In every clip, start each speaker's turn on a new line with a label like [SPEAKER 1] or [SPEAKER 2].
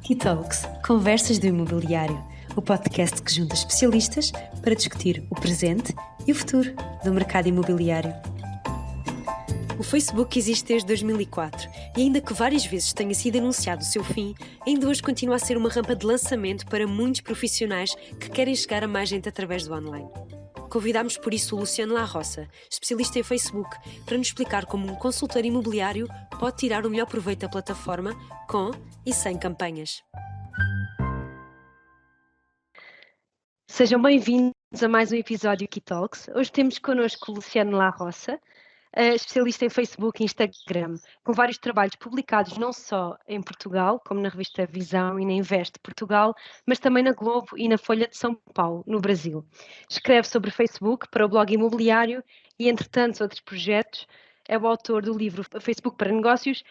[SPEAKER 1] Keytalks, Conversas do Imobiliário, o podcast que junta especialistas para discutir o presente e o futuro do mercado imobiliário. O Facebook existe desde 2004 e ainda que várias vezes tenha sido anunciado o seu fim, ainda hoje continua a ser uma rampa de lançamento para muitos profissionais que querem chegar a mais gente através do online. Convidámos por isso o Luciano La Roça, especialista em Facebook, para nos explicar como um consultor imobiliário pode tirar o melhor proveito da plataforma com e sem campanhas. Sejam bem-vindos a mais um episódio Keytalks. Hoje temos connosco o Luciano La Roça, especialista em Facebook e Instagram, com vários trabalhos publicados não só em Portugal, como na revista Visão e na Invest Portugal, mas também na Globo e na Folha de São Paulo, no Brasil. Escreve sobre Facebook para o blog imobiliário e, entre tantos outros projetos, é o autor do livro Facebook para Negócios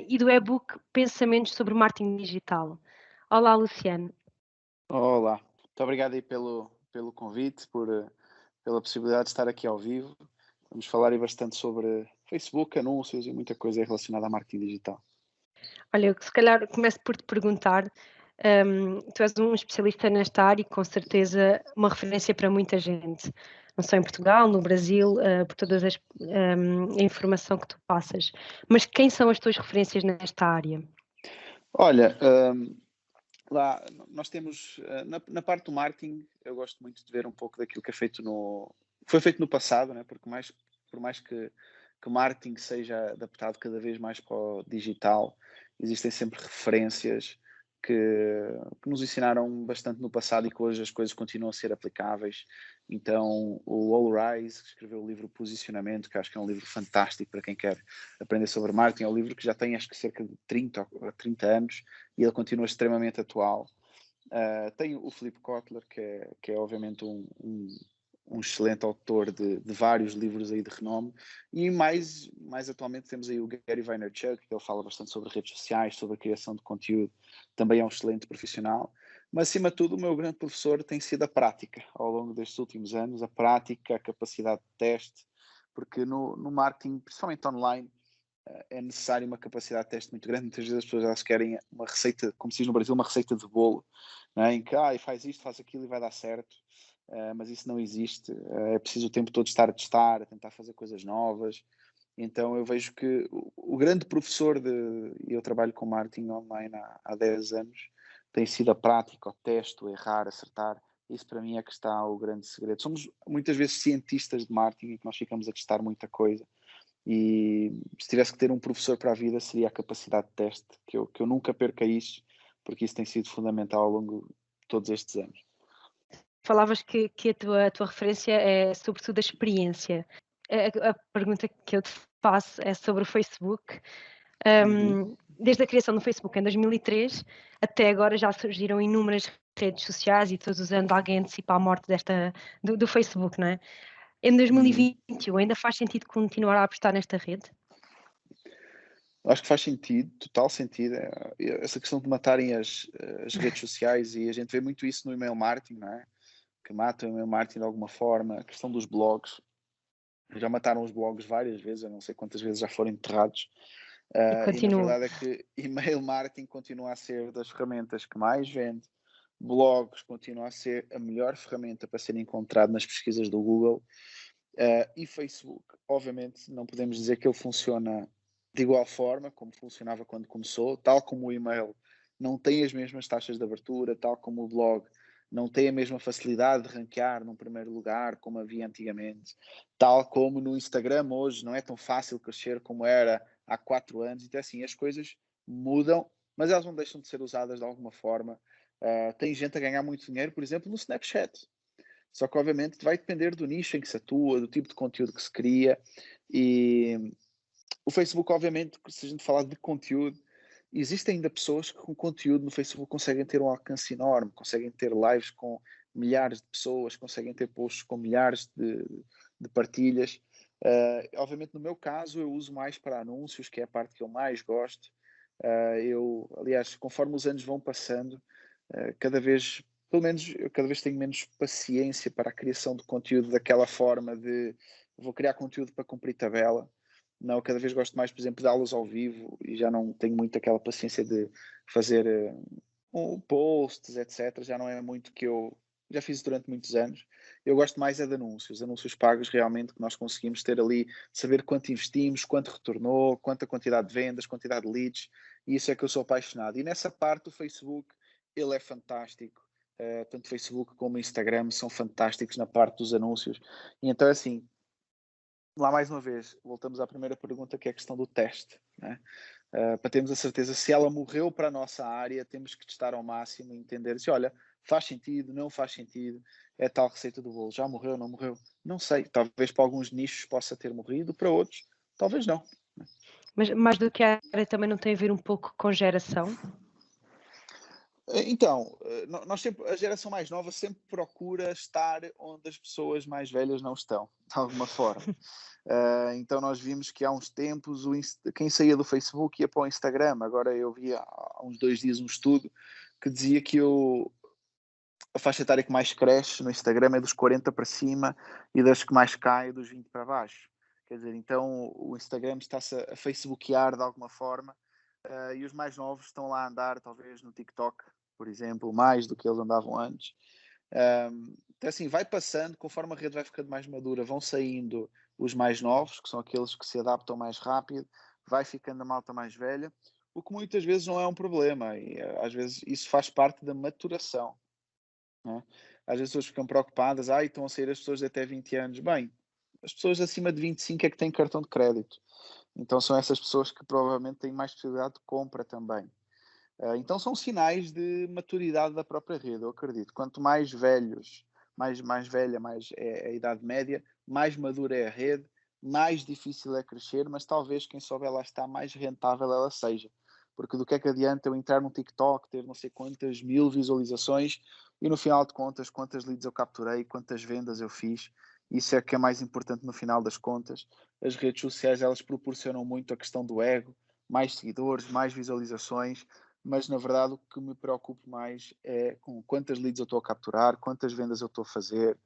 [SPEAKER 1] e do e-book Pensamentos sobre Marketing Digital. Olá, Luciano.
[SPEAKER 2] Olá, muito obrigado aí pelo convite, pela possibilidade de estar aqui ao vivo. Vamos falar aí bastante sobre Facebook, anúncios e muita coisa relacionada a marketing digital.
[SPEAKER 1] Olha, eu se calhar começo por te perguntar, tu és um especialista nesta área e com certeza uma referência para muita gente, não só em Portugal, no Brasil, por toda a informação que tu passas. Mas quem são as tuas referências nesta área?
[SPEAKER 2] Olha, lá nós temos, na parte do marketing, eu gosto muito de ver um pouco daquilo que foi feito no passado, né? Porque por mais que marketing seja adaptado cada vez mais para o digital, existem sempre referências que, que nos ensinaram bastante no passado e que hoje as coisas continuam a ser aplicáveis. Então, o All Rise, que escreveu o livro Posicionamento, que acho que é um livro fantástico para quem quer aprender sobre marketing, é um livro que já tem acho que cerca de 30 anos e ele continua extremamente atual. Tem o Philip Kotler, que é obviamente um excelente autor de vários livros aí de renome, e mais atualmente temos aí o Gary Vaynerchuk, que ele fala bastante sobre redes sociais, sobre a criação de conteúdo, também é um excelente profissional, mas acima de tudo o meu grande professor tem sido a prática, ao longo destes últimos anos, a prática, a capacidade de teste, porque no marketing, principalmente online, é necessário uma capacidade de teste muito grande. Muitas vezes as pessoas elas querem uma receita, como se diz no Brasil, uma receita de bolo, não é? Em que faz isto, faz aquilo e vai dar certo, mas isso não existe. É preciso o tempo todo estar a testar, a tentar fazer coisas novas. Então eu vejo que o grande professor e eu trabalho com marketing online há 10 anos, tem sido a prática, o teste, o errar, acertar. Isso para mim é que está o grande segredo. Somos muitas vezes cientistas de marketing e que nós ficamos a testar muita coisa. E se tivesse que ter um professor para a vida, seria a capacidade de teste, que eu nunca perca isso, porque isso tem sido fundamental ao longo de todos estes anos.
[SPEAKER 1] Falavas que a tua referência é sobretudo a experiência. A pergunta que eu te faço é sobre o Facebook. Desde a criação do Facebook em 2003 até agora já surgiram inúmeras redes sociais e todos os anos alguém antecipa a morte do Facebook, não é? Em 2021 ainda faz sentido continuar a apostar nesta rede?
[SPEAKER 2] Acho que faz sentido, total sentido, essa questão de matarem as redes sociais, e a gente vê muito isso no email marketing, não é? Que matam o email marketing de alguma forma, a questão dos blogs, já mataram os blogs várias vezes, eu não sei quantas vezes já foram enterrados, e na verdade é que email marketing continua a ser das ferramentas que mais vende, blogs continua a ser a melhor ferramenta para ser encontrado nas pesquisas do Google, e Facebook, obviamente não podemos dizer que ele funciona de igual forma como funcionava quando começou, tal como o e-mail não tem as mesmas taxas de abertura, tal como o blog não tem a mesma facilidade de ranquear num primeiro lugar como havia antigamente, tal como no Instagram hoje não é tão fácil crescer como era há 4 anos. Então assim, as coisas mudam, mas elas não deixam de ser usadas de alguma forma. Tem gente a ganhar muito dinheiro, por exemplo, no Snapchat. Só que, obviamente, vai depender do nicho em que se atua, do tipo de conteúdo que se cria. E o Facebook, obviamente, se a gente falar de conteúdo, existem ainda pessoas que com conteúdo no Facebook conseguem ter um alcance enorme, conseguem ter lives com milhares de pessoas, conseguem ter posts com milhares de partilhas. Obviamente, no meu caso, eu uso mais para anúncios, que é a parte que eu mais gosto. Aliás, conforme os anos vão passando, pelo menos eu cada vez tenho menos paciência para a criação de conteúdo daquela forma de vou criar conteúdo para cumprir tabela. Não, cada vez gosto mais, por exemplo, de aulas ao vivo e já não tenho muito aquela paciência de fazer posts, etc. Já não é muito que eu já fiz durante muitos anos. Eu gosto mais é de anúncios pagos realmente que nós conseguimos ter ali, saber quanto investimos, quanto retornou, quanta quantidade de vendas, quantidade de leads, e isso é que eu sou apaixonado. E nessa parte o Facebook, ele é fantástico. Tanto o Facebook como o Instagram são fantásticos na parte dos anúncios. E então, assim, lá mais uma vez, voltamos à primeira pergunta, que é a questão do teste, né? Para termos a certeza se ela morreu para a nossa área, temos que testar ao máximo e entender se, olha, faz sentido, não faz sentido, é tal receita do bolo, já morreu, não morreu? Não sei, talvez para alguns nichos possa ter morrido, para outros, talvez não.
[SPEAKER 1] Mas mais do que a área também não tem a ver um pouco com geração?
[SPEAKER 2] Então, nós sempre, a geração mais nova sempre procura estar onde as pessoas mais velhas não estão, de alguma forma. Então nós vimos que há uns tempos quem saía do Facebook ia para o Instagram. Agora eu vi há uns 2 dias um estudo que dizia que a faixa etária que mais cresce no Instagram é dos 40 para cima e das que mais cai dos 20 para baixo. Quer dizer, então o Instagram está-se a facebookear de alguma forma, e os mais novos estão lá a andar talvez no TikTok, por exemplo, mais do que eles andavam antes. Então assim, vai passando, conforme a rede vai ficando mais madura, vão saindo os mais novos, que são aqueles que se adaptam mais rápido, vai ficando a malta mais velha, o que muitas vezes não é um problema, e às vezes isso faz parte da maturação, né? Às vezes as pessoas ficam preocupadas, estão a sair as pessoas de até 20 anos. Bem, as pessoas acima de 25 é que têm cartão de crédito, então são essas pessoas que provavelmente têm mais possibilidade de compra também. Então são sinais de maturidade da própria rede, eu acredito. Quanto mais velhos, mais velha, mais é a idade média, mais madura é a rede, mais difícil é crescer, mas talvez quem souber lá está, mais rentável ela seja. Porque do que é que adianta eu entrar no TikTok, ter não sei quantas mil visualizações e no final de contas, quantas leads eu capturei, quantas vendas eu fiz. Isso é que é mais importante no final das contas. As redes sociais, elas proporcionam muito a questão do ego, mais seguidores, mais visualizações, mas na verdade o que me preocupa mais é com quantas leads eu estou a capturar, quantas vendas eu estou a fazer.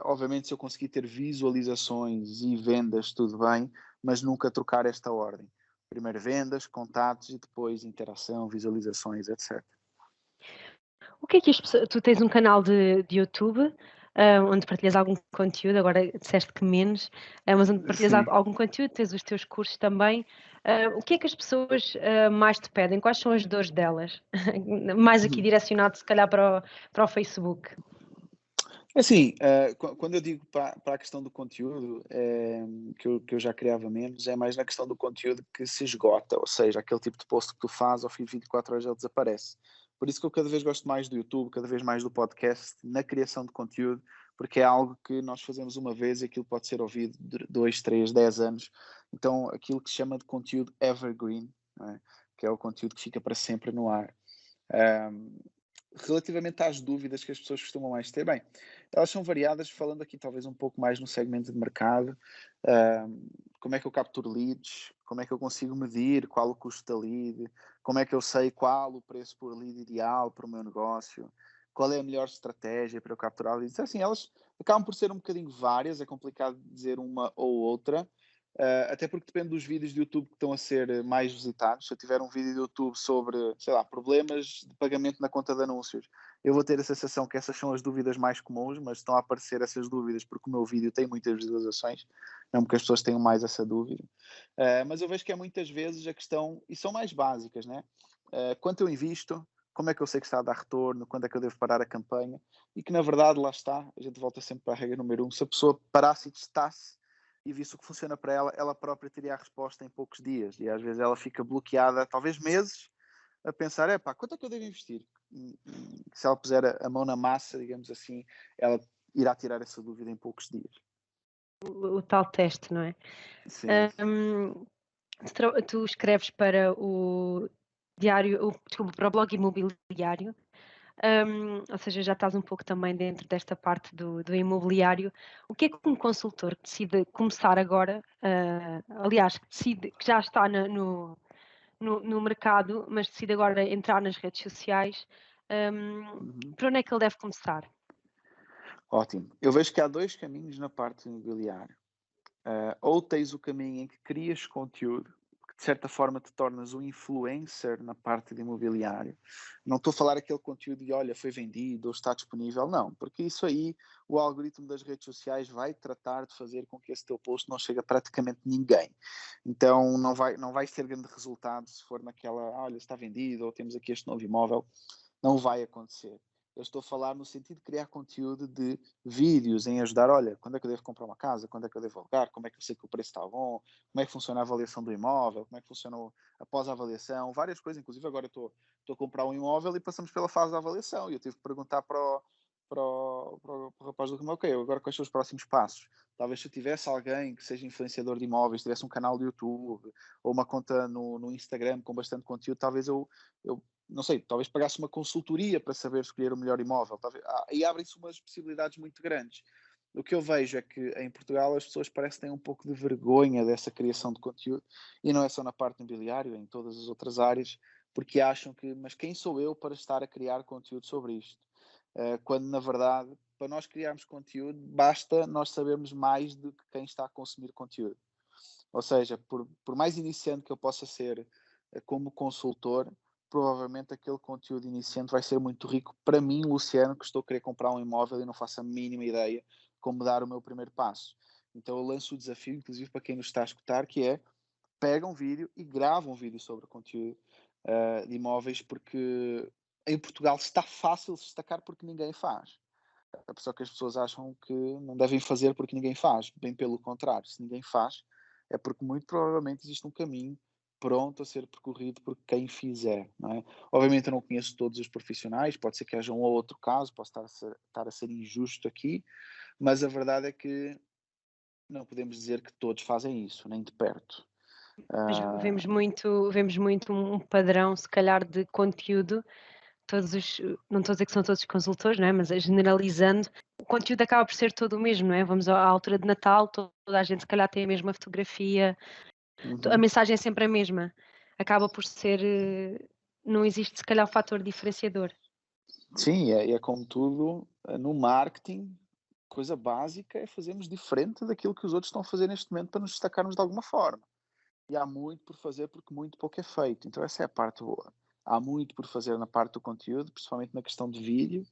[SPEAKER 2] Obviamente, se eu conseguir ter visualizações e vendas, tudo bem, mas nunca trocar esta ordem. Primeiro vendas, contatos e depois interação, visualizações, etc.
[SPEAKER 1] O que é que tu tens um canal de YouTube, onde partilhas algum conteúdo, agora disseste que menos, mas onde partilhas
[SPEAKER 2] Sim.
[SPEAKER 1] algum conteúdo, tens os teus cursos também. O que é que as pessoas mais te pedem? Quais são as dores delas? Mais aqui direcionado, se calhar, para o Facebook.
[SPEAKER 2] Assim, quando eu digo para a questão do conteúdo, que eu já criava menos, é mais na questão do conteúdo que se esgota, ou seja, aquele tipo de post que tu fazes, ao fim de 24 horas ele desaparece. Por isso que eu cada vez gosto mais do YouTube, cada vez mais do podcast, na criação de conteúdo, porque é algo que nós fazemos uma vez e aquilo pode ser ouvido de 2, 3, 10 anos. Então, aquilo que se chama de conteúdo evergreen, não é? Que é o conteúdo que fica para sempre no ar. Um, Relativamente às dúvidas que as pessoas costumam mais ter, bem, elas são variadas, falando aqui talvez um pouco mais no segmento de mercado. Como é que eu capturo leads? Como é que eu consigo medir qual o custo da lead? Como é que eu sei qual o preço por lead ideal para o meu negócio? Qual é a melhor estratégia para eu capturar leads? Assim, elas acabam por ser um bocadinho várias, é complicado dizer uma ou outra. Até porque depende dos vídeos de YouTube que estão a ser mais visitados. Se eu tiver um vídeo de YouTube sobre, sei lá, problemas de pagamento na conta de anúncios, eu vou ter a sensação que essas são as dúvidas mais comuns, mas estão a aparecer essas dúvidas porque o meu vídeo tem muitas visualizações, não porque as pessoas tenham mais essa dúvida. Mas eu vejo que é muitas vezes a questão, e são mais básicas, né? Quanto eu invisto, como é que eu sei que está a dar retorno, quando é que eu devo parar a campanha, e que na verdade lá está, a gente volta sempre para a regra número 1, se a pessoa parasse e testasse e visse o que funciona para ela, ela própria teria a resposta em poucos dias, e às vezes ela fica bloqueada, talvez meses, a pensar, quanto é que eu devo investir? Se ela puser a mão na massa, digamos assim, ela irá tirar essa dúvida em poucos dias.
[SPEAKER 1] O tal teste, não é?
[SPEAKER 2] Sim.
[SPEAKER 1] Tu escreves para o diário, desculpa, para o blog imobiliário, ou seja, já estás um pouco também dentro desta parte do imobiliário. O que é que um consultor que decide começar agora, aliás, que já está no mercado, mas decide agora entrar nas redes sociais, por onde é que ele deve começar?
[SPEAKER 2] Ótimo. Eu vejo que há dois caminhos na parte imobiliária. Ou tens o caminho em que crias conteúdo, que de certa forma te tornas um influencer na parte de imobiliário. Não estou a falar aquele conteúdo de, olha, foi vendido ou está disponível, não, porque isso aí o algoritmo das redes sociais vai tratar de fazer com que esse teu post não chegue a praticamente ninguém. Então não vai ter grande resultado se for naquela, olha, está vendido ou temos aqui este novo imóvel. Não vai acontecer. Eu estou a falar no sentido de criar conteúdo de vídeos, em ajudar, olha, quando é que eu devo comprar uma casa, quando é que eu devo alugar, como é que eu sei que o preço está bom, como é que funciona a avaliação do imóvel, como é que funciona após a avaliação, várias coisas. Inclusive agora estou a comprar um imóvel e passamos pela fase da avaliação e eu tive que perguntar para o rapaz do imóvel, ok, agora quais são os próximos passos? Talvez se eu tivesse alguém que seja influenciador de imóveis, tivesse um canal do YouTube ou uma conta no Instagram com bastante conteúdo, talvez eu não sei, talvez pagasse uma consultoria para saber escolher o melhor imóvel. E abrem-se umas possibilidades muito grandes. O que eu vejo é que em Portugal as pessoas parecem ter um pouco de vergonha dessa criação de conteúdo, e não é só na parte imobiliária, é em todas as outras áreas, porque acham que, mas quem sou eu para estar a criar conteúdo sobre isto? Quando na verdade, para nós criarmos conteúdo, basta nós sabermos mais do que quem está a consumir conteúdo. Ou seja, por mais iniciante que eu possa ser como consultor, provavelmente aquele conteúdo iniciante vai ser muito rico para mim, Luciano, que estou a querer comprar um imóvel e não faço a mínima ideia como dar o meu primeiro passo. Então eu lanço o desafio, inclusive para quem nos está a escutar, que é pega um vídeo e grava um vídeo sobre conteúdo de imóveis, porque em Portugal está fácil se destacar porque ninguém faz. A pessoa que as pessoas acham que não devem fazer porque ninguém faz. Bem pelo contrário, se ninguém faz, é porque muito provavelmente existe um caminho pronto a ser percorrido por quem fizer, não é? Obviamente eu não conheço todos os profissionais, pode ser que haja um ou outro caso, posso estar a ser injusto aqui, mas a verdade é que não podemos dizer que todos fazem isso, nem de perto.
[SPEAKER 1] Mas
[SPEAKER 2] Ah,
[SPEAKER 1] vemos muito um padrão, se calhar, de conteúdo. Todos os, não estou a dizer que são todos os consultores, não é? Mas generalizando, o conteúdo acaba por ser todo o mesmo, não é? Vamos à altura de Natal, toda a gente se calhar tem a mesma fotografia, a
[SPEAKER 2] uhum.
[SPEAKER 1] mensagem é sempre a mesma. Acaba por ser, não existe se calhar o fator diferenciador.
[SPEAKER 2] Sim, é como tudo, no marketing, coisa básica é fazermos diferente daquilo que os outros estão a fazer neste momento para nos destacarmos de alguma forma. E há muito por fazer porque muito pouco é feito. Então essa é a parte boa. Há muito por fazer na parte do conteúdo, principalmente na questão de vídeo.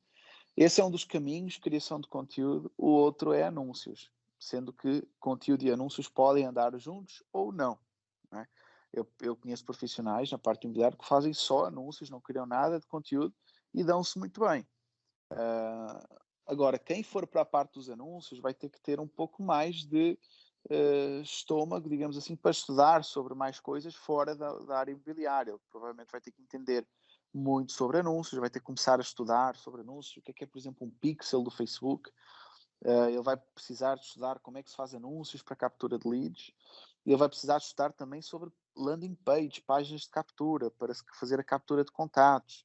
[SPEAKER 2] Esse é um dos caminhos, criação de conteúdo. O outro é anúncios, sendo que conteúdo e anúncios podem andar juntos ou não. Não é? Eu conheço profissionais na parte imobiliária que fazem só anúncios, não criam nada de conteúdo e dão-se muito bem. Agora, quem for para a parte dos anúncios vai ter que ter um pouco mais de estômago, digamos assim, para estudar sobre mais coisas fora da área imobiliária. Ele provavelmente vai ter que entender muito sobre anúncios, vai ter que começar a estudar sobre anúncios, o que é, por exemplo, um pixel do Facebook. Ele vai precisar de estudar como é que se faz anúncios para captura de leads. E ele vai precisar de estudar também sobre landing page, páginas de captura, para fazer a captura de contatos.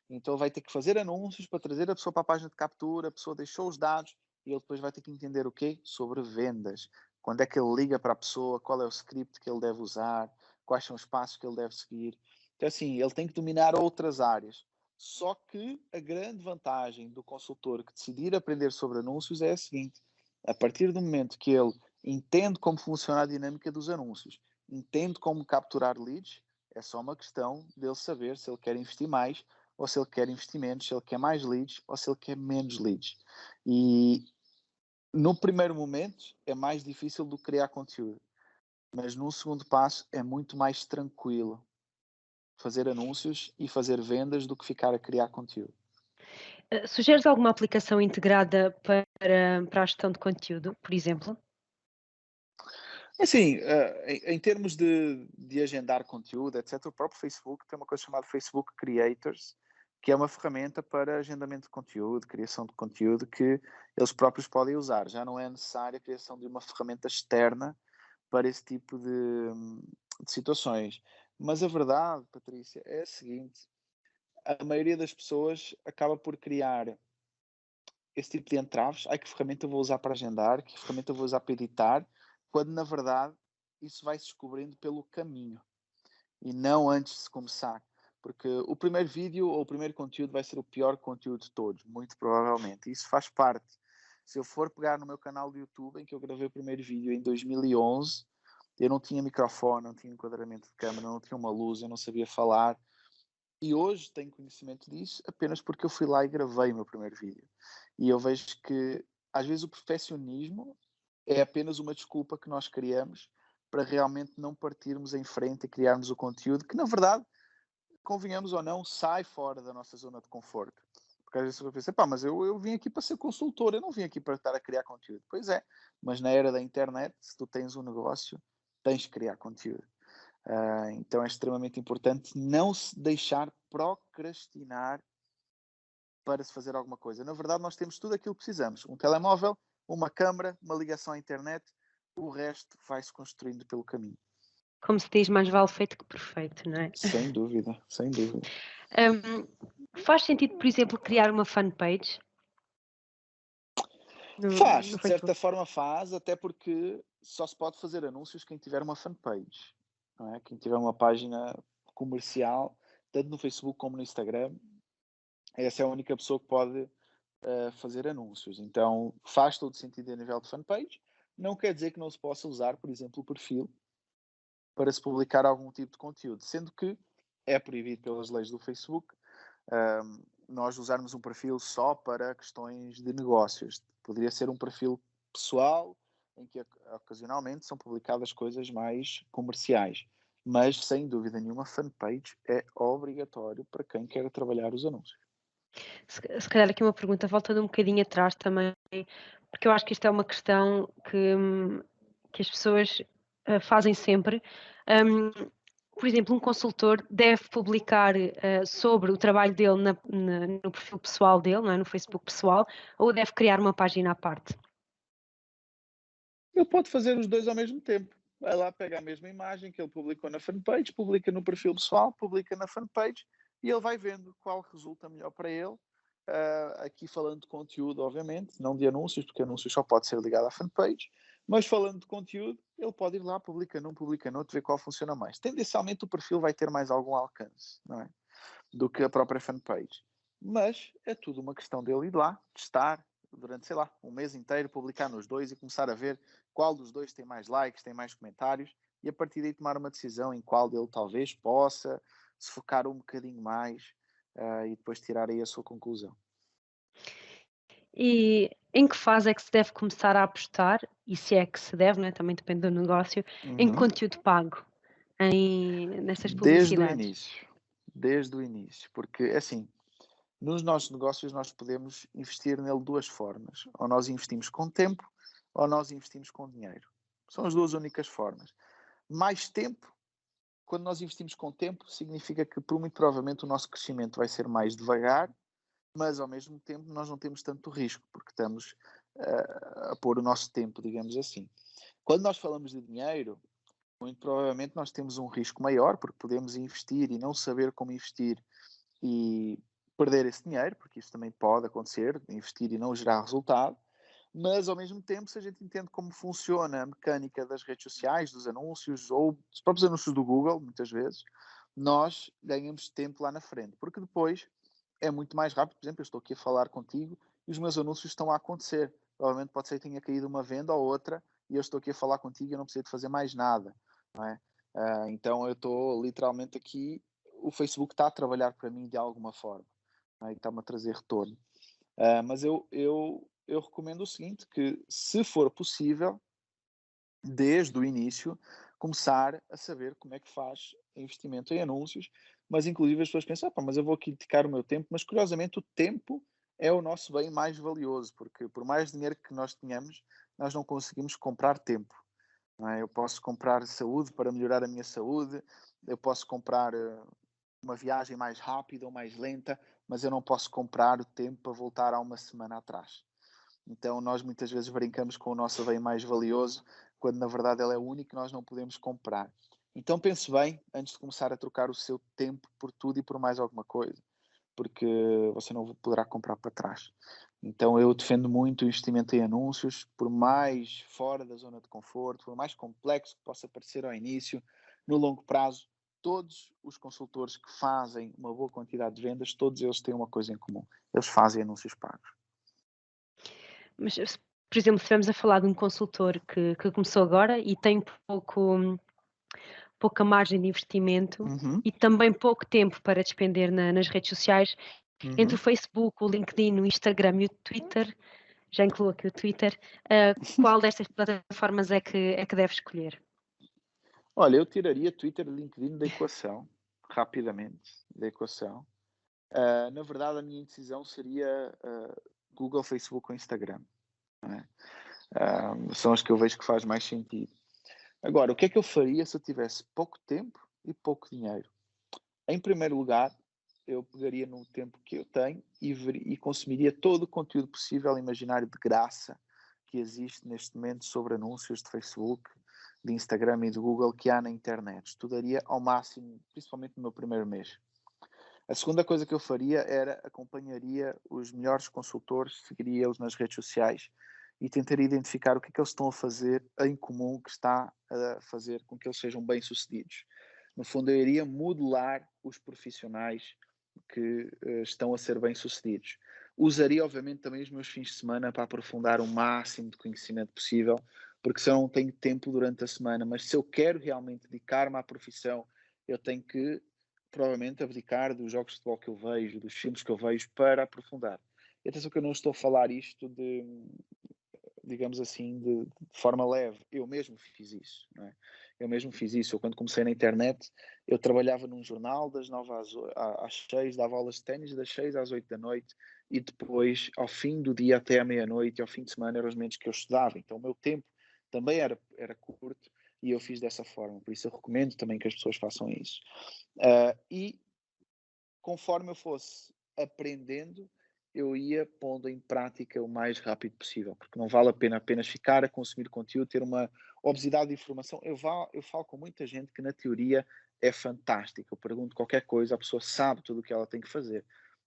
[SPEAKER 2] Então ele vai ter que fazer anúncios para trazer a pessoa para a página de captura, a pessoa deixou os dados e ele depois vai ter que entender o quê? Sobre vendas. Quando é que ele liga para a pessoa, qual é o script que ele deve usar, quais são os passos que ele deve seguir. Então assim, ele tem que dominar outras áreas. Só que a grande vantagem do consultor que decidir aprender sobre anúncios é a seguinte: a partir do momento que ele entende como funciona a dinâmica dos anúncios, entende como capturar leads, é só uma questão dele saber se ele quer investir mais ou se ele quer investir menos, se ele quer mais leads ou se ele quer menos leads. E no primeiro momento é mais difícil do que criar conteúdo, mas no segundo passo é muito mais tranquilo fazer anúncios e fazer vendas do que ficar a criar conteúdo.
[SPEAKER 1] Sugeres alguma aplicação integrada para a gestão de conteúdo, por exemplo?
[SPEAKER 2] Assim, em termos de agendar conteúdo, etc., o próprio Facebook tem uma coisa chamada Facebook Creators, que é uma ferramenta para agendamento de conteúdo, criação de conteúdo, que eles próprios podem usar. Já não é necessária a criação de uma ferramenta externa para esse tipo de situações. Mas a verdade, Patrícia, é a seguinte: a maioria das pessoas acaba por criar esse tipo de entraves. Ai, que ferramenta eu vou usar para agendar, que ferramenta eu vou usar para editar, quando na verdade isso vai se descobrindo pelo caminho e não antes de se começar. Porque o primeiro vídeo ou o primeiro conteúdo vai ser o pior conteúdo de todos, muito provavelmente. Isso faz parte. Se eu for pegar no meu canal do YouTube, em que eu gravei o primeiro vídeo em 2011, eu não tinha microfone, não tinha enquadramento de câmera, não tinha uma luz, eu não sabia falar. E hoje tenho conhecimento disso apenas porque eu fui lá e gravei o meu primeiro vídeo. E eu vejo que, às vezes, o perfeccionismo é apenas uma desculpa que nós criamos para realmente não partirmos em frente e criarmos o conteúdo que, na verdade, convenhamos ou não, sai fora da nossa zona de conforto. Porque às vezes eu penso, pá, mas eu vim aqui para ser consultor, eu não vim aqui para estar a criar conteúdo. Pois é, mas na era da internet, se tu tens um negócio, tens de criar conteúdo. Então é extremamente importante não se deixar procrastinar para se fazer alguma coisa. Na verdade, nós temos tudo aquilo que precisamos. Um telemóvel, uma câmara, uma ligação à internet, o resto vai-se construindo pelo caminho.
[SPEAKER 1] Como se diz, mais vale feito que perfeito, não é?
[SPEAKER 2] Sem dúvida, sem dúvida.
[SPEAKER 1] Faz sentido, por exemplo, criar uma fanpage
[SPEAKER 2] Faz,
[SPEAKER 1] no
[SPEAKER 2] de certa
[SPEAKER 1] Facebook?
[SPEAKER 2] forma faz, até porque só se pode fazer anúncios quem tiver uma fanpage, não é? Quem tiver uma página comercial, tanto no Facebook como no Instagram, essa é a única pessoa que pode fazer anúncios. Então faz todo sentido a nível de fanpage. Não quer dizer que não se possa usar, por exemplo, o perfil para se publicar algum tipo de conteúdo, sendo que é proibido pelas leis do Facebook nós usarmos um perfil só para questões de negócios. Poderia ser um perfil pessoal, em que ocasionalmente são publicadas coisas mais comerciais. Mas, sem dúvida nenhuma, fanpage é obrigatório para quem quer trabalhar os anúncios.
[SPEAKER 1] Se calhar aqui uma pergunta, voltando um bocadinho atrás também, porque eu acho que isto é uma questão que as pessoas fazem sempre. Por exemplo, um consultor deve publicar sobre o trabalho dele no perfil pessoal dele, não é? No Facebook pessoal, ou deve criar uma página à parte?
[SPEAKER 2] Ele pode fazer os dois ao mesmo tempo. Vai lá, pega a mesma imagem que ele publicou na fanpage, publica no perfil pessoal, publica na fanpage e ele vai vendo qual resulta melhor para ele. Aqui falando de conteúdo, obviamente, não de anúncios, porque anúncios só pode ser ligado à fanpage, mas falando de conteúdo, ele pode ir lá, publica num, publica no outro, ver qual funciona mais. Tendencialmente o perfil vai ter mais algum alcance, não é? Do que a própria fanpage. Mas é tudo uma questão dele ir lá, testar, durante, sei lá, um mês inteiro, publicar nos dois e começar a ver qual dos dois tem mais likes, tem mais comentários e a partir daí tomar uma decisão em qual dele talvez possa se focar um bocadinho mais e depois tirar aí a sua conclusão.
[SPEAKER 1] E em que fase é que se deve começar a apostar, e se é que se deve, né? Também depende do negócio, em conteúdo pago, nessas
[SPEAKER 2] Desde o
[SPEAKER 1] publicidades?
[SPEAKER 2] início. Desde o início. Porque, assim, nos nossos negócios nós podemos investir nele de duas formas. Ou nós investimos com tempo, ou nós investimos com dinheiro. São as duas únicas formas. Mais tempo, quando nós investimos com tempo, significa que, por muito provavelmente, o nosso crescimento vai ser mais devagar, mas, ao mesmo tempo, nós não temos tanto risco, porque estamos a pôr o nosso tempo, digamos assim. Quando nós falamos de dinheiro, muito provavelmente nós temos um risco maior, porque podemos investir e não saber como investir e perder esse dinheiro, porque isso também pode acontecer, investir e não gerar resultado, mas ao mesmo tempo, se a gente entende como funciona a mecânica das redes sociais, dos anúncios ou dos próprios anúncios do Google, muitas vezes, nós ganhamos tempo lá na frente, porque depois é muito mais rápido. Por exemplo, eu estou aqui a falar contigo e os meus anúncios estão a acontecer. Provavelmente pode ser que tenha caído uma venda ou outra e eu estou aqui a falar contigo e eu não preciso de fazer mais nada, não é? Então eu estou literalmente aqui, o Facebook está a trabalhar para mim de alguma forma, não é? E está-me a trazer retorno. Mas eu recomendo o seguinte, que se for possível, desde o início, começar a saber como é que faz investimento em anúncios, mas inclusive as pessoas pensam, mas eu vou aqui dedicar o meu tempo, mas curiosamente o tempo é o nosso bem mais valioso, porque por mais dinheiro que nós tenhamos, nós não conseguimos comprar tempo. Não é? Eu posso comprar saúde para melhorar a minha saúde, eu posso comprar uma viagem mais rápida ou mais lenta, mas eu não posso comprar o tempo para voltar há uma semana atrás. Então nós muitas vezes brincamos com o nosso bem mais valioso, quando na verdade ele é o único que nós não podemos comprar. Então pense bem antes de começar a trocar o seu tempo por tudo e por mais alguma coisa, porque você não poderá comprar para trás. Então eu defendo muito o investimento em anúncios, por mais fora da zona de conforto, por mais complexo que possa parecer ao início, no longo prazo, todos os consultores que fazem uma boa quantidade de vendas, todos eles têm uma coisa em comum: eles fazem anúncios pagos.
[SPEAKER 1] Mas, por exemplo, se estivermos a falar de um consultor que começou agora e tem pouca margem de investimento
[SPEAKER 2] Uhum,
[SPEAKER 1] e também pouco tempo para despender nas redes sociais, entre o
[SPEAKER 2] uhum.
[SPEAKER 1] Facebook, o LinkedIn, o Instagram e o Twitter, já incluo aqui o Twitter, qual destas plataformas é que deve escolher?
[SPEAKER 2] Olha, eu tiraria Twitter e LinkedIn da equação, rapidamente, da equação. Na verdade, a minha indecisão seria Google, Facebook ou Instagram. Não é? São as que eu vejo que faz mais sentido. Agora, o que é que eu faria se eu tivesse pouco tempo e pouco dinheiro? Em primeiro lugar, eu pegaria no tempo que eu tenho e consumiria todo o conteúdo possível e imaginário de graça que existe neste momento sobre anúncios de Facebook, de Instagram e de Google que há na internet. Estudaria ao máximo, principalmente no meu primeiro mês. A segunda coisa que eu faria era acompanharia os melhores consultores, seguiria eles nas redes sociais e tentaria identificar o que é que eles estão a fazer em comum que está a fazer com que eles sejam bem-sucedidos. No fundo, eu iria modelar os profissionais que estão a ser bem-sucedidos. Usaria, obviamente, também os meus fins de semana para aprofundar o máximo de conhecimento possível, porque se eu não tenho tempo durante a semana, mas se eu quero realmente dedicar-me à profissão, eu tenho que provavelmente abdicar dos jogos de futebol que eu vejo, dos filmes que eu vejo, para aprofundar. E atenção que eu não estou a falar isto de, digamos assim, de forma leve. Eu mesmo fiz isso, não é? Eu mesmo fiz isso. Eu, quando comecei na internet, eu trabalhava num jornal das 9 às 6, dava aulas de ténis das 6 às 8 da noite e depois, ao fim do dia até à meia-noite e ao fim de semana, eram os momentos que eu estudava. Então o meu tempo também era curto e eu fiz dessa forma. Por isso eu recomendo também que as pessoas façam isso. E conforme eu fosse aprendendo, eu ia pondo em prática o mais rápido possível, porque não vale a pena apenas ficar a consumir conteúdo, ter uma obesidade de informação. Eu falo com muita gente que na teoria é fantástica. Eu pergunto qualquer coisa, a pessoa sabe tudo o que ela tem que fazer.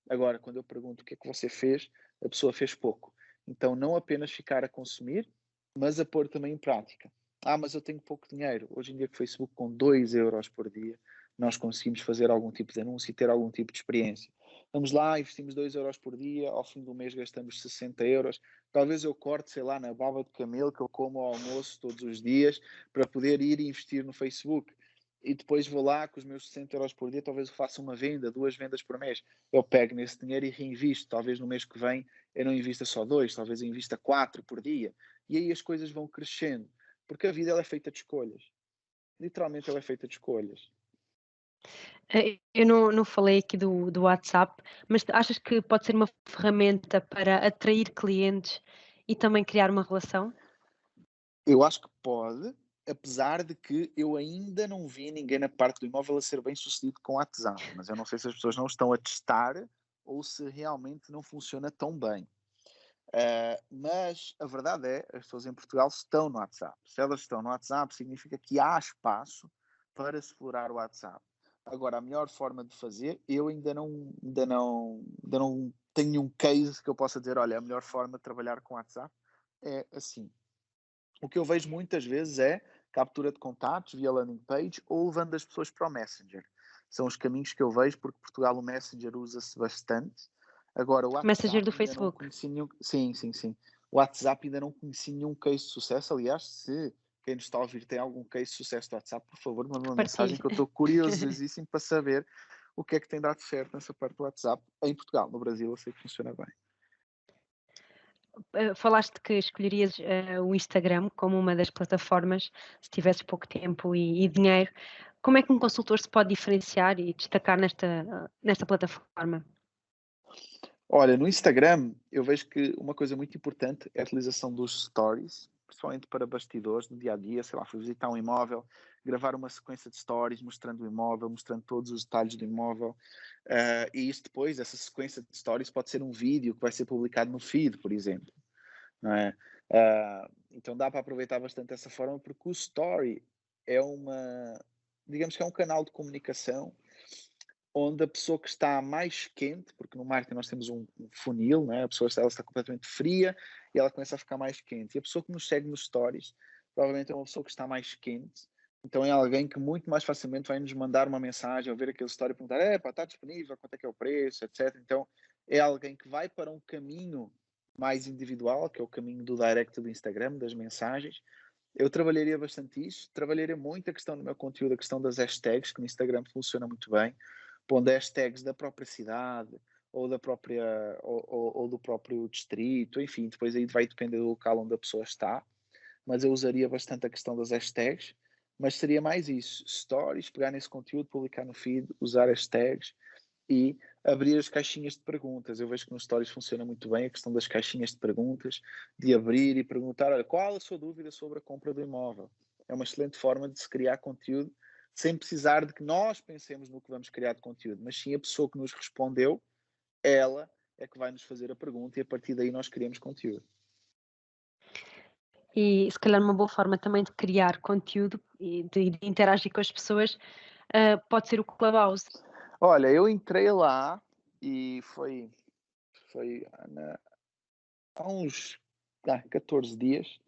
[SPEAKER 2] Agora, quando eu pergunto o que é que você fez, a pessoa fez pouco. Então, não apenas ficar a consumir, mas a pôr também em prática. Mas eu tenho pouco dinheiro. Hoje em dia, com o Facebook, com 2 euros por dia, nós conseguimos fazer algum tipo de anúncio e ter algum tipo de experiência. Vamos lá, investimos 2 euros por dia, ao fim do mês gastamos 60 euros. Talvez eu corte, sei lá, na baba de camelo que eu como ao almoço todos os dias para poder ir e investir no Facebook. E depois vou lá com os meus 60 euros por dia, talvez eu faça uma venda, 2 vendas por mês. Eu pego nesse dinheiro e reinvisto. Talvez no mês que vem eu não invista só 2, talvez eu invista 4 por dia. E aí as coisas vão crescendo. Porque a vida ela é feita de escolhas. Literalmente ela é feita de escolhas.
[SPEAKER 1] Eu não falei aqui do WhatsApp, mas achas que pode ser uma ferramenta para atrair clientes e também criar uma relação?
[SPEAKER 2] Eu acho que pode, apesar de que eu ainda não vi ninguém na parte do imóvel a ser bem sucedido com o WhatsApp, mas eu não sei se as pessoas não estão a testar ou se realmente não funciona tão bem. Mas a verdade é, as pessoas em Portugal estão no WhatsApp. Se elas estão no WhatsApp, significa que há espaço para explorar o WhatsApp. Agora, a melhor forma de fazer, eu ainda não tenho um case que eu possa dizer, olha, a melhor forma de trabalhar com o WhatsApp é assim. O que eu vejo muitas vezes é captura de contatos via landing page ou levando as pessoas para o Messenger. São os caminhos que eu vejo, porque Portugal o Messenger usa-se bastante. Agora, o
[SPEAKER 1] Messenger
[SPEAKER 2] WhatsApp
[SPEAKER 1] do
[SPEAKER 2] ainda não
[SPEAKER 1] Facebook.
[SPEAKER 2] conheci nenhum. Sim, sim, sim. O WhatsApp ainda não conheci nenhum case de sucesso. Aliás, se quem nos está a ouvir tem algum case de sucesso do WhatsApp, por favor, manda uma mensagem
[SPEAKER 1] Partilhe.
[SPEAKER 2] que eu estou curiosíssimo para saber o que é que tem dado certo nessa parte do WhatsApp em Portugal. No Brasil, eu sei que funciona bem.
[SPEAKER 1] Falaste que escolherias, o Instagram como uma das plataformas, se tivesses pouco tempo e dinheiro. Como é que um consultor se pode diferenciar e destacar nesta plataforma?
[SPEAKER 2] Olha, no Instagram eu vejo que uma coisa muito importante é a utilização dos stories, principalmente para bastidores no dia a dia, sei lá, fui visitar um imóvel, gravar uma sequência de stories mostrando o imóvel, mostrando todos os detalhes do imóvel, e isso depois, essa sequência de stories pode ser um vídeo que vai ser publicado no feed, por exemplo, não é? Então dá para aproveitar bastante dessa forma porque o story é digamos que é um canal de comunicação onde a pessoa que está mais quente, porque no marketing nós temos um funil, né? A pessoa ela está completamente fria e ela começa a ficar mais quente. E a pessoa que nos segue nos stories provavelmente é uma pessoa que está mais quente, então é alguém que muito mais facilmente vai nos mandar uma mensagem ao ver aquele story e perguntar: está disponível, quanto é que é o preço, etc. Então é alguém que vai para um caminho mais individual, que é o caminho do direct do Instagram, das mensagens. Eu trabalharia bastante isso, trabalharia muito a questão do meu conteúdo, a questão das hashtags, que no Instagram funciona muito bem, pondo hashtags da própria cidade, ou da própria, ou do próprio distrito, enfim, depois aí vai depender do local onde a pessoa está, mas eu usaria bastante a questão das hashtags, mas seria mais isso, stories, pegar nesse conteúdo, publicar no feed, usar hashtags, e abrir as caixinhas de perguntas. Eu vejo que nos stories funciona muito bem a questão das caixinhas de perguntas, de abrir e perguntar, olha, qual a sua dúvida sobre a compra do imóvel? É uma excelente forma de se criar conteúdo sem precisar de que nós pensemos no que vamos criar de conteúdo, mas sim a pessoa que nos respondeu, ela é que vai nos fazer a pergunta e a partir daí nós criamos conteúdo.
[SPEAKER 1] E se calhar uma boa forma também de criar conteúdo e de interagir com as pessoas, pode ser o Clubhouse.
[SPEAKER 2] Olha, eu entrei lá e foi há uns 14 dias.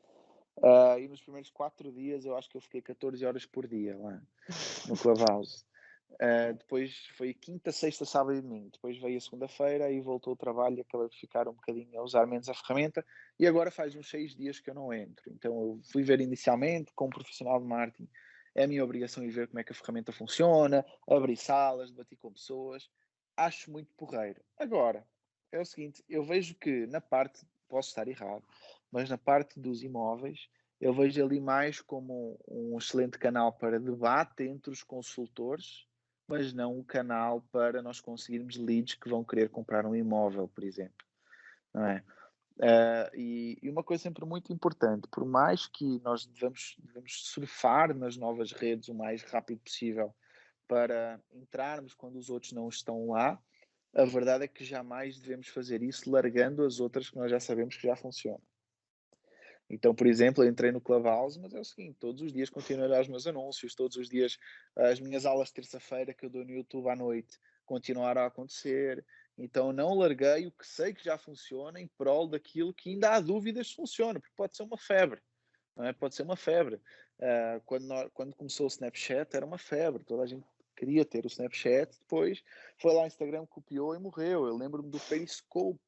[SPEAKER 2] E nos primeiros 4 dias eu acho que eu fiquei 14 horas por dia lá no Clubhouse. Depois foi quinta, sexta, sábado e domingo. Depois veio a segunda-feira e voltou o trabalho e acabei por ficar um bocadinho a usar menos a ferramenta. E agora faz uns 6 dias que eu não entro. Então eu fui ver inicialmente, como profissional de marketing, é a minha obrigação ir ver como é que a ferramenta funciona, abrir salas, debater com pessoas. Acho muito porreiro. Agora, é o seguinte, eu vejo que na parte, posso estar errado, mas na parte dos imóveis, eu vejo ali mais como um excelente canal para debate entre os consultores, mas não um canal para nós conseguirmos leads que vão querer comprar um imóvel, por exemplo, não é? E uma coisa sempre muito importante, por mais que nós devemos surfar nas novas redes o mais rápido possível para entrarmos quando os outros não estão lá, a verdade é que jamais devemos fazer isso largando as outras que nós já sabemos que já funcionam. Então, por exemplo, eu entrei no Clubhouse, mas é o seguinte, todos os dias continuo a olhar os meus anúncios, todos os dias as minhas aulas de terça-feira que eu dou no YouTube à noite continuaram a acontecer. Então, não larguei o que sei que já funciona em prol daquilo que ainda há dúvidas se funciona, porque pode ser uma febre, não é? Pode ser uma febre. Quando começou o Snapchat, era uma febre, toda a gente queria ter o Snapchat, depois foi lá o Instagram, copiou e morreu. Eu lembro-me do Periscope.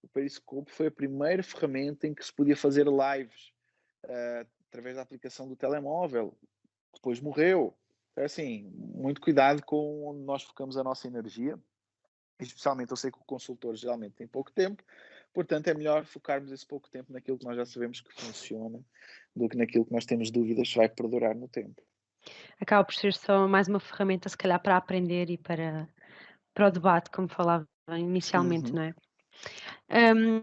[SPEAKER 2] O Periscope foi a primeira ferramenta em que se podia fazer lives através da aplicação do telemóvel. Depois morreu. Então, assim, muito cuidado com onde nós focamos a nossa energia. Especialmente, eu sei que o consultor geralmente tem pouco tempo, portanto, é melhor focarmos esse pouco tempo naquilo que nós já sabemos que funciona do que naquilo que nós temos dúvidas se vai perdurar no tempo.
[SPEAKER 1] Acaba por ser só mais uma ferramenta, se calhar, para aprender e para o debate, como falava inicialmente,
[SPEAKER 2] Uhum,
[SPEAKER 1] não é? Hum,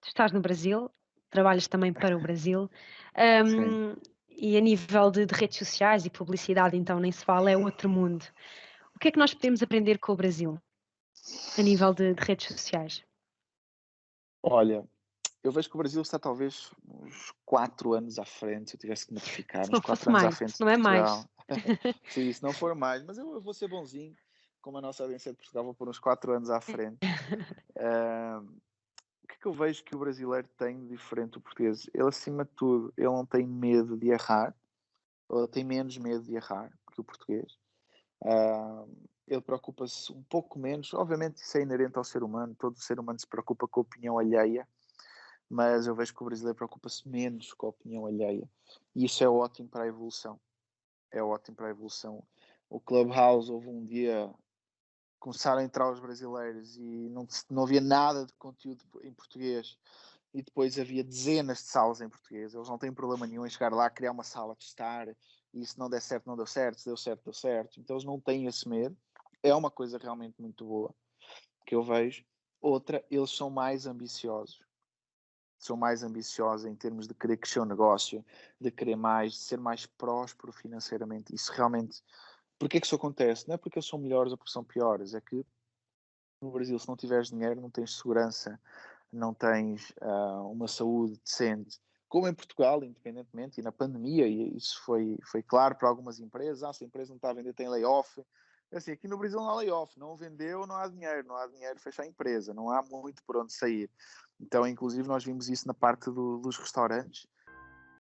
[SPEAKER 1] Tu estás no Brasil, trabalhas também para o Brasil,
[SPEAKER 2] sim.
[SPEAKER 1] e a nível de redes sociais e publicidade, então nem se fala, é outro mundo. O que é que nós podemos aprender com o Brasil a nível de redes sociais?
[SPEAKER 2] Olha, eu vejo que o Brasil está talvez uns 4 anos à frente, se eu tivesse que notificar,
[SPEAKER 1] Se
[SPEAKER 2] uns
[SPEAKER 1] não
[SPEAKER 2] 4
[SPEAKER 1] fosse
[SPEAKER 2] anos à
[SPEAKER 1] mais,
[SPEAKER 2] frente
[SPEAKER 1] se
[SPEAKER 2] de
[SPEAKER 1] não é mais.
[SPEAKER 2] Portugal. Sim, se não for mais, mas eu vou ser bonzinho, como a nossa audiência de Portugal, vou pôr uns 4 anos à frente. Ah, o que é que eu vejo que o brasileiro tem de diferente do português? Ele, acima de tudo, ele não tem medo de errar, ou ele tem menos medo de errar que o português. Ah, ele preocupa-se um pouco menos, obviamente isso é inerente ao ser humano, todo ser humano se preocupa com a opinião alheia, mas eu vejo que o brasileiro preocupa-se menos com a opinião alheia. E isso é ótimo para a evolução. É ótimo para a evolução. O Clubhouse, houve um dia, começaram a entrar os brasileiros e não havia nada de conteúdo em português. E depois havia dezenas de salas em português. Eles não têm problema nenhum em chegar lá, criar uma sala, testar. E se não der certo, não deu certo. Se deu certo, deu certo. Então eles não têm esse medo. É uma coisa realmente muito boa que eu vejo. Outra, eles são mais ambiciosos em termos de querer crescer o negócio, de querer mais, de ser mais próspero financeiramente. Isso realmente. Porquê que isso acontece? Não é porque eles são melhores ou porque são piores, é que no Brasil, se não tiveres dinheiro, não tens segurança, não tens uma saúde decente. Como em Portugal, independentemente, e na pandemia, e isso foi claro para algumas empresas, se a empresa não está a vender, tem layoff. Assim, aqui no Brasil não há layoff, não vendeu, não há dinheiro, fecha a empresa, não há muito por onde sair. Então, inclusive, nós vimos isso na parte dos restaurantes.